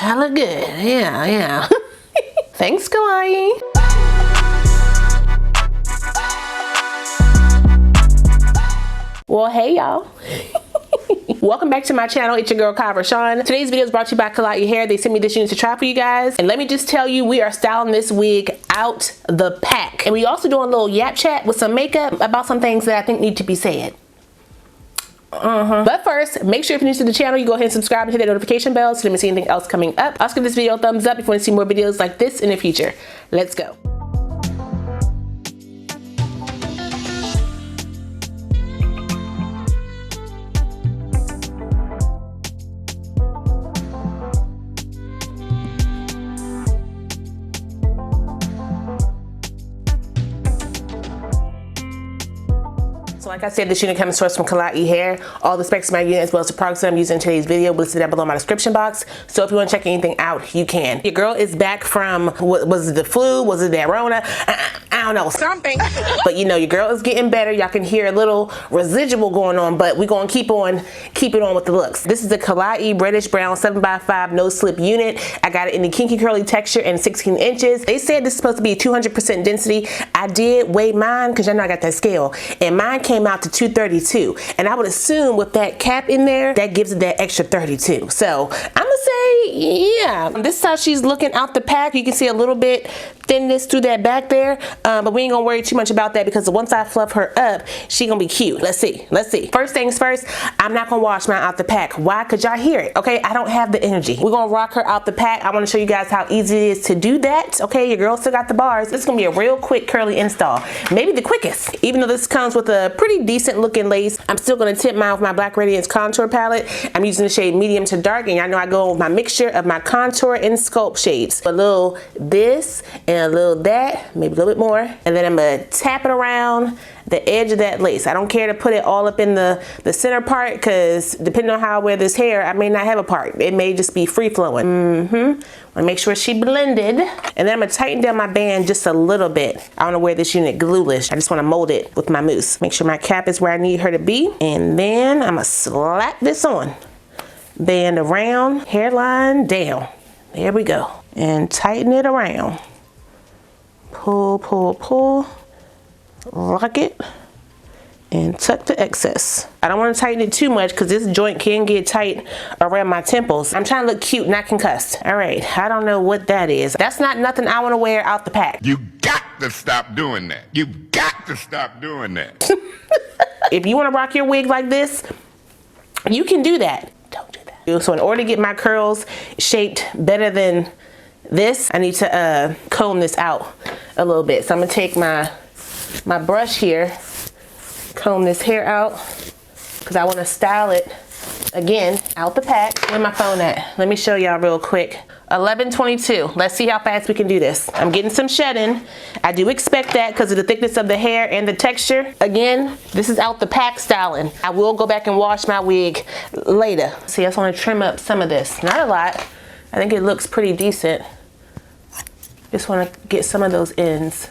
I look good. Yeah. Thanks, Klaiyi. Well, hey y'all. Welcome back to my channel. It's your girl Kie RaShon. Today's video is brought to you by Klaiyi Hair. They sent me this unit to try for you guys. And let me just tell you, we are styling this wig out the pack. And we also doing a little YAP chat with some makeup about some things that I think need to be said. But first, make sure if you're new to the channel, you go ahead and subscribe and hit that notification bell so you don't miss anything else coming up. Also give this video a thumbs up if you want to see more videos like this in the future. Let's go. So like I said, this unit comes to us from Klaiyi Hair. All the specs of my unit as well as the products that I'm using in today's video will listed down below in my description box. So if you want to check anything out, you can. Your girl is back from, was it the flu? Was it the Rona? I don't know. Something. But you know, your girl is getting better. Y'all can hear a little residual going on, but we're going to keep it on with the looks. This is the Klaiyi Reddish Brown 7x5 no slip unit. I got it in the kinky curly texture and 16 inches. They said this is supposed to be 200% density. I did weigh mine because y'all know I got that scale. And mine came out to 232, and I would assume with that cap in there that gives it that extra 32. So I'm gonna say, yeah, this is how she's looking out the pack. You can see a little bit thinness through that back there, but we ain't gonna worry too much about that because once I fluff her up, she gonna be cute. Let's see. First things first, I'm not gonna wash mine out the pack. Why? Because y'all hear it. Okay, I don't have the energy. We're gonna rock her out the pack. I want to show you guys how easy it is to do that. Okay, your girl still got the bars. This is gonna be a real quick curly install, maybe the quickest. Even though this comes with a pretty decent looking lace, I'm still gonna tip mine with my Black Radiance contour palette. I'm using the shade medium to dark, and y'all know I go with my mixture of my contour and sculpt shades. A little this and a little that, maybe a little bit more, and then I'm gonna tap it around the edge of that lace. I don't care to put it all up in the center part because depending on how I wear this hair, I may not have a part. It may just be free flowing. I make sure she blended, and then I'm gonna tighten down my band just a little bit. I wanna wear this unit glueless. I just wanna mold it with my mousse. Make sure my cap is where I need her to be, and then I'm gonna slap this on. Band around, hairline down. There we go. And tighten it around. Pull, pull, pull. Lock it and tuck the excess. I don't want to tighten it too much because this joint can get tight around my temples. I'm trying to look cute, not concussed. All right, I don't know what that is. That's not nothing I want to wear out the pack. You got to stop doing that. You got to stop doing that. If you want to rock your wig like this, you can do that. Don't do that. So in order to get my curls shaped better than this, I need to comb this out a little bit. So I'm gonna take my brush here, comb this hair out because I want to style it again out the pack. Where's my phone at? Let me show y'all real quick. 11:22. Let's see how fast we can do this. I'm getting some shedding. I do expect that because of the thickness of the hair and the texture. Again, this is out the pack styling. I will go back and wash my wig later. See, I just want to trim up some of this. Not a lot. I think it looks pretty decent. Just want to get some of those ends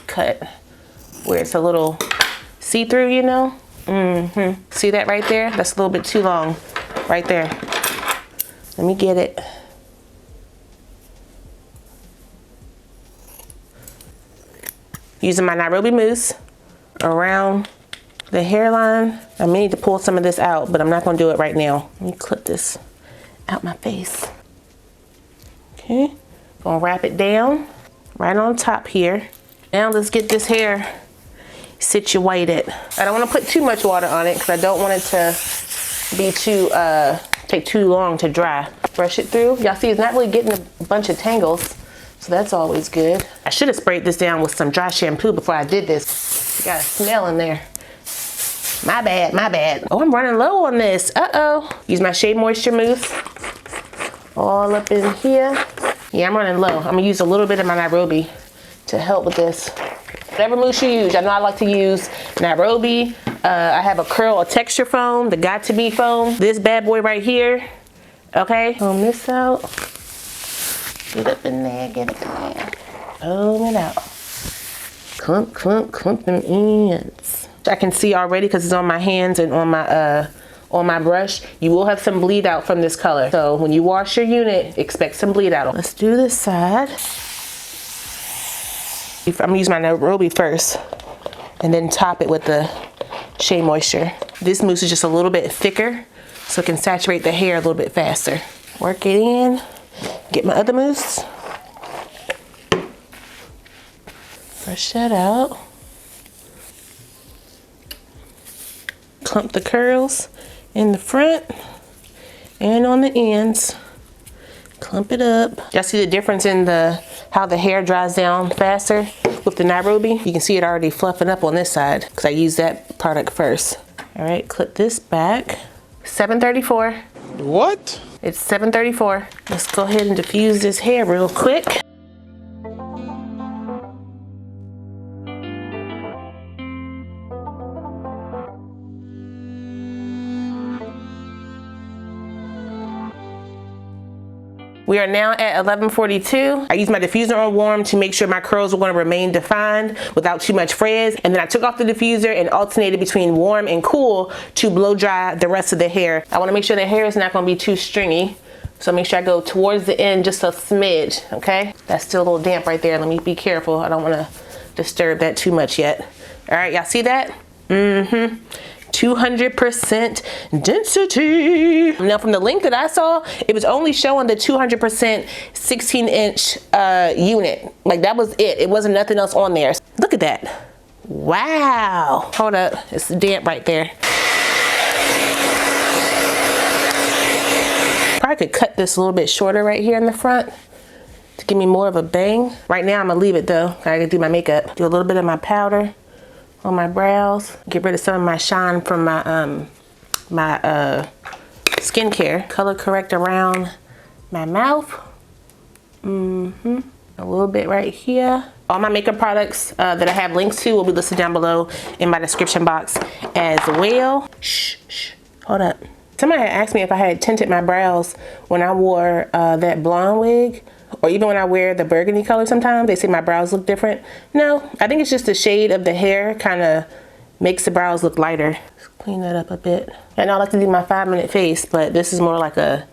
cut where it's a little see-through, you know. See that right there? That's a little bit too long right there. Let me get it. Using my Nairobi mousse around the hairline. I may need to pull some of this out, but I'm not gonna do it right now. Let me clip this out my face. Okay, gonna wrap it down right on top here. Now let's get this hair situated. I don't want to put too much water on it because I don't want it to be too take too long to dry. Brush it through. Y'all see it's not really getting a bunch of tangles, so that's always good. I should have sprayed this down with some dry shampoo before I did this. You got a smell in there. My bad, my bad. Oh, I'm running low on this. Use my Shea Moisture Mousse all up in here. Yeah, I'm running low. I'm gonna use a little bit of my Nairobi to help with this. Whatever mousse you use. I know I like to use Nairobi. I have a texture foam, the Got To Be foam. This bad boy right here. Okay, comb this out. Get up in there, get up in there. Comb it out. Clump them ends. I can see already because it's on my hands and on my on my brush, you will have some bleed out from this color. So when you wash your unit, expect some bleed out. Let's do this side. I'm gonna use my Nairobi first and then top it with the Shea Moisture. This mousse is just a little bit thicker, so it can saturate the hair a little bit faster. Work it in, get my other mousse. Brush that out. Clump the curls in the front and on the ends. Clump it up. Y'all see the difference in how the hair dries down faster with the Nairobi? You can see it already fluffing up on this side because I used that product first. All right, clip this back. 734. What? It's 734. Let's go ahead and diffuse this hair real quick. We are now at 11:42. I used my diffuser on warm to make sure my curls were going to remain defined without too much frizz. And then I took off the diffuser and alternated between warm and cool to blow dry the rest of the hair. I want to make sure the hair is not going to be too stringy. So make sure I go towards the end just a smidge, okay? That's still a little damp right there. Let me be careful. I don't want to disturb that too much yet. All right, y'all see that? 200% density. Now from the link that I saw, it was only showing the 200% 16-inch unit. Like that was it. It wasn't nothing else on there. Look at that. Wow. Hold up, it's damp right there. Probably could cut this a little bit shorter right here in the front to give me more of a bang. Right now I'm gonna leave it though. I gotta do my makeup. Do a little bit of my powder on my brows, get rid of some of my shine from my skincare. Color correct around my mouth. A little bit right here. All my makeup products that I have links to will be listed down below in my description box as well. Shh, hold up. Somebody had asked me if I had tinted my brows when I wore that blonde wig, or even when I wear the burgundy color sometimes. They say my brows look different. No, I think it's just the shade of the hair kind of makes the brows look lighter. Let's clean that up a bit. And I like to do my 5-minute face, but this is more like a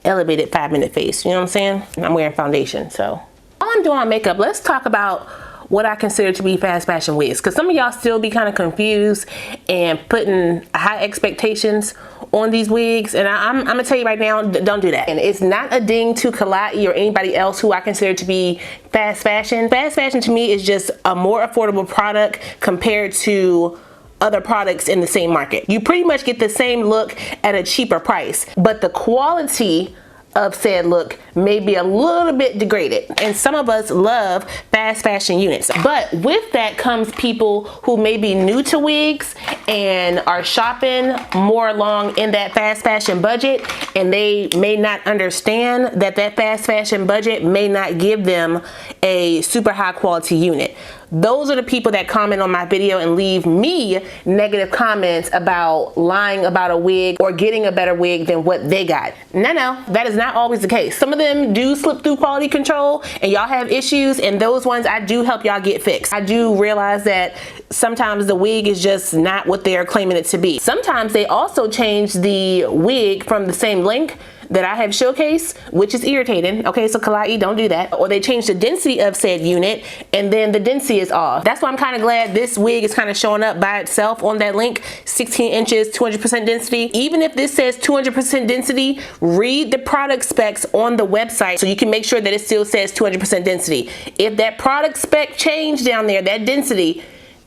elevated 5-minute face. You know what I'm saying? I'm wearing foundation, so. While I'm doing my makeup, let's talk about what I consider to be fast fashion wigs, because some of y'all still be kind of confused and putting high expectations on these wigs, and I'm gonna tell you right now, don't do that. And it's not a ding to Klaiyi or anybody else who I consider to be fast fashion. Fast fashion to me is just a more affordable product compared to other products in the same market. You pretty much get the same look at a cheaper price, but the quality of said look may be a little bit degraded, and some of us love fast fashion units. But with that comes people who may be new to wigs and are shopping more along in that fast fashion budget, and they may not understand that that fast fashion budget may not give them a super high quality unit. Those are the people that comment on my video and leave me negative comments about lying about a wig or getting a better wig than what they got. No, that is not always the case. Some of them do slip through quality control and y'all have issues, and those ones I do help y'all get fixed. I do realize that sometimes the wig is just not what they're claiming it to be. Sometimes they also change the wig from the same length that I have showcased, which is irritating. Okay, so Klaiyi, don't do that. Or they change the density of said unit and then the density is off. That's why I'm kind of glad this wig is kind of showing up by itself on that link. 16 inches, 200% density. Even if this says 200% density, read the product specs on the website so you can make sure that it still says 200% density. If that product spec changed down there, that density,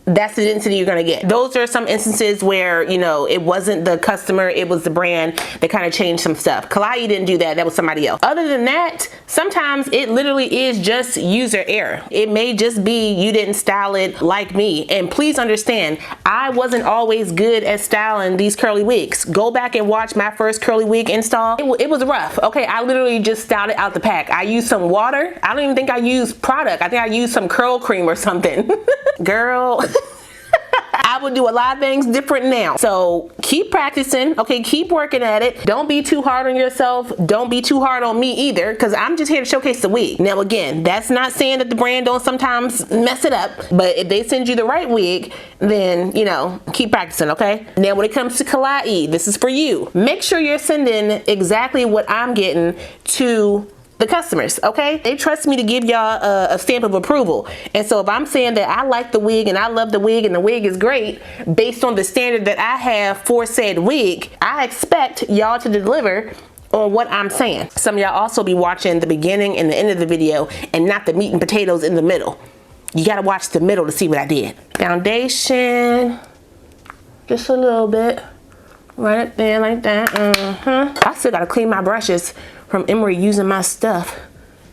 that's the density you're gonna get. Those are some instances where, you know, it wasn't the customer, it was the brand that kind of changed some stuff. Klaiyi didn't do that, that was somebody else. Other than that, sometimes it literally is just user error. It may just be you didn't style it like me. And please understand, I wasn't always good at styling these curly wigs. Go back and watch my first curly wig install. It was rough. Okay, I literally just styled it out the pack. I used some water. I don't even think I used product. I think I used some curl cream or something. Girl. I would do a lot of things different now. So keep practicing, okay? Keep working at it. Don't be too hard on yourself. Don't be too hard on me either, because I'm just here to showcase the wig. Now again, that's not saying that the brand don't sometimes mess it up, but if they send you the right wig, then, you know, keep practicing, okay? Now when it comes to Klaiyi, this is for you. Make sure you're sending exactly what I'm getting to the customers, okay? They trust me to give y'all a stamp of approval. And so if I'm saying that I like the wig and I love the wig and the wig is great based on the standard that I have for said wig, I expect y'all to deliver on what I'm saying. Some of y'all also be watching the beginning and the end of the video and not the meat and potatoes in the middle. You gotta watch the middle to see what I did. Foundation, just a little bit, right up there like that. I still gotta clean my brushes from Emery using my stuff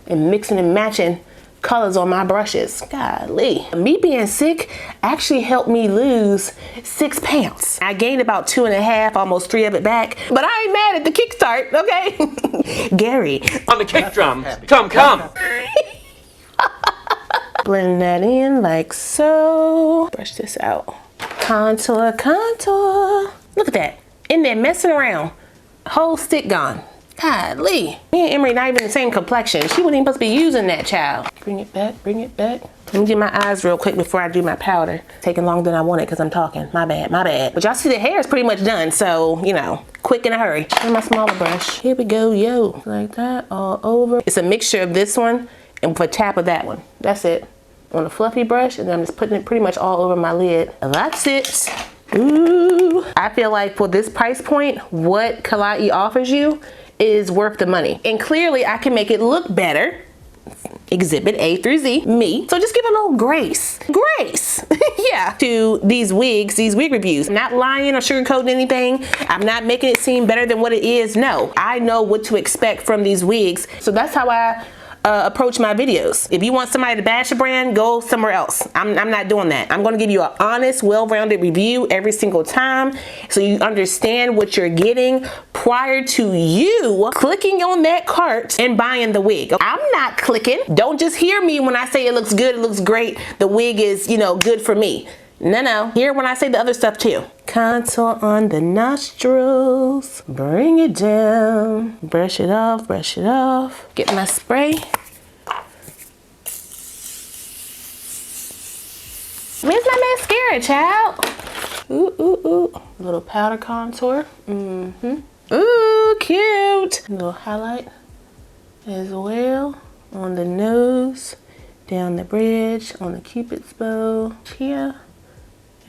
and mixing and matching colors on my brushes. Golly. Me being sick actually helped me lose 6 pounds. I gained about 2.5, almost 3 of it back, but I ain't mad at the kickstart, okay? Gary. On the kick drum. Come. Blend that in like so. Brush this out. Contour. Look at that. In there messing around. Whole stick gone. Golly. Me and Emery not even the same complexion. She wasn't even supposed to be using that, child. Bring it back. Let me do my eyes real quick before I do my powder. Taking longer than I wanted because I'm talking. My bad. But y'all see the hair is pretty much done, so, you know, quick in a hurry. Here's my smaller brush. Here we go, yo. Like that, all over. It's a mixture of this one and with a tap of that one. That's it. On a fluffy brush, and then I'm just putting it pretty much all over my lid. That's it. Ooh. I feel like for this price point, what Klaiyi offers you is worth the money. And clearly I can make it look better. Exhibit A through Z, me. So just give a little grace. Yeah, to these wigs, these wig reviews. I'm not lying or sugarcoating anything. I'm not making it seem better than what it is. No, I know what to expect from these wigs. So that's how I approach my videos. If you want somebody to bash a brand, go somewhere else. I'm not doing that. I'm gonna give you an honest, well-rounded review every single time so you understand what you're getting prior to you clicking on that cart and buying the wig. I'm not clicking. Don't just hear me when I say it looks good, it looks great, the wig is, you know, good for me. No. Hear when I say the other stuff too. Contour on the nostrils. Bring it down. Brush it off. Get my spray. Where's my mascara, child? Ooh. Little powder contour. Ooh, cute. A little highlight as well on the nose, down the bridge, on the cupid's bow, here.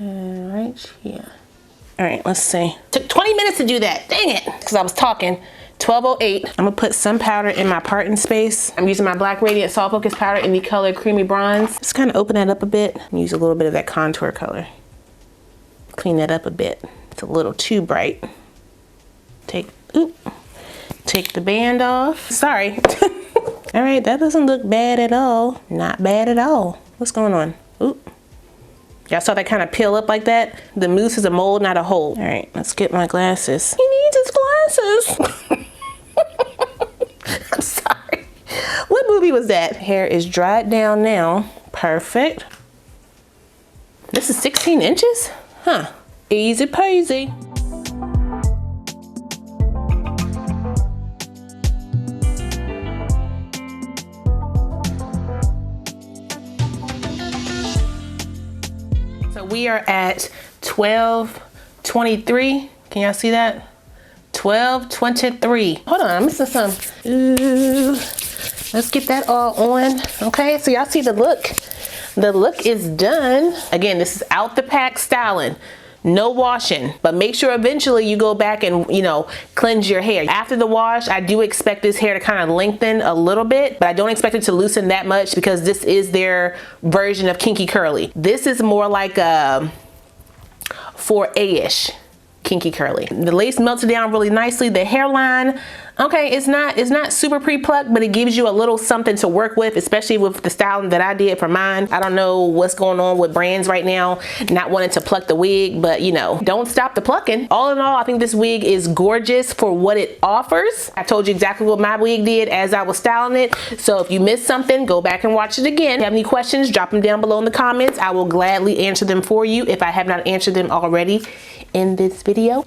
And right here. All right, let's see. Took 20 minutes to do that. Dang it, because I was talking. 12:08. I'm gonna put some powder in my parting space. I'm using my Black Radiant Soft Focus powder in the color Creamy Bronze. Just kind of open that up a bit. Use a little bit of that contour color. Clean that up a bit. It's a little too bright. Take the band off. Sorry. All right, that doesn't look bad at all. Not bad at all. What's going on? Oop. Y'all saw that kind of peel up like that? The mousse is a mold, not a hole. All right, let's get my glasses. He needs his glasses. I'm sorry. What movie was that? Hair is dried down now. Perfect. This is 16 inches? Huh. Easy peasy. We are at 12:23. Can y'all see that? 12:23. Hold on, I'm missing some. Ooh, let's get that all on. Okay, so y'all see the look. The look is done. Again, this is out the pack styling. No washing, but make sure eventually you go back and, you know, cleanse your hair. After the wash, I do expect this hair to kind of lengthen a little bit, but I don't expect it to loosen that much because this is their version of Kinky Curly. This is more like a 4A-ish kinky curly. The lace melted down really nicely. The hairline, okay, it's not super pre-plucked, but it gives you a little something to work with, especially with the styling that I did for mine. I don't know what's going on with brands right now, not wanting to pluck the wig, but you know, don't stop the plucking. All in all, I think this wig is gorgeous for what it offers. I told you exactly what my wig did as I was styling it. So if you missed something, go back and watch it again. If you have any questions, drop them down below in the comments. I will gladly answer them for you if I have not answered them already in this video.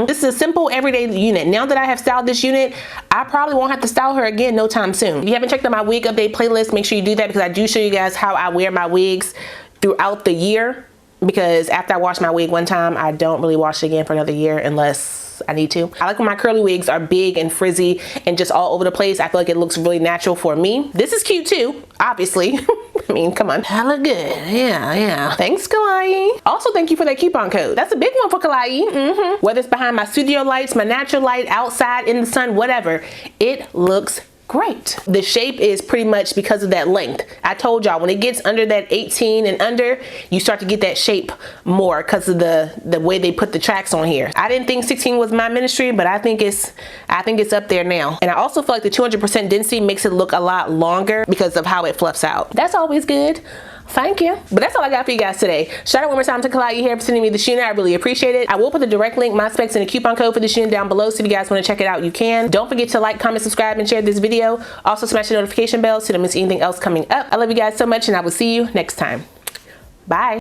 This is a simple everyday unit. Now that I have styled this unit, I probably won't have to style her again no time soon. If you haven't checked out my wig update playlist, make sure you do that, because I do show you guys how I wear my wigs throughout the year, because after I wash my wig one time, I don't really wash it again for another year unless I need to. I like when my curly wigs are big and frizzy and just all over the place. I feel like it looks really natural for me. This is cute too, obviously. I mean, come on. Hella good. Yeah. Thanks, Klaiyi. Also, thank you for that coupon code. That's a big one for Klaiyi. Whether it's behind my studio lights, my natural light, outside, in the sun, whatever, it looks great. The shape is pretty much because of that length. I told y'all, when it gets under that 18 and under, you start to get that shape more because of the way they put the tracks on here. I didn't think 16 was my ministry, but I think it's up there now. And I also feel like the 200% density makes it look a lot longer because of how it fluffs out. That's always good. Thank you. But that's all I got for you guys today. Shout out one more time to Klaiyi Hair for sending me the unit. I really appreciate it. I will put the direct link, my specs, and a coupon code for the unit down below, so if you guys want to check it out, you can. Don't forget to like, comment, subscribe, and share this video. Also smash the notification bell so you don't miss anything else coming up. I love you guys so much, and I will see you next time. Bye.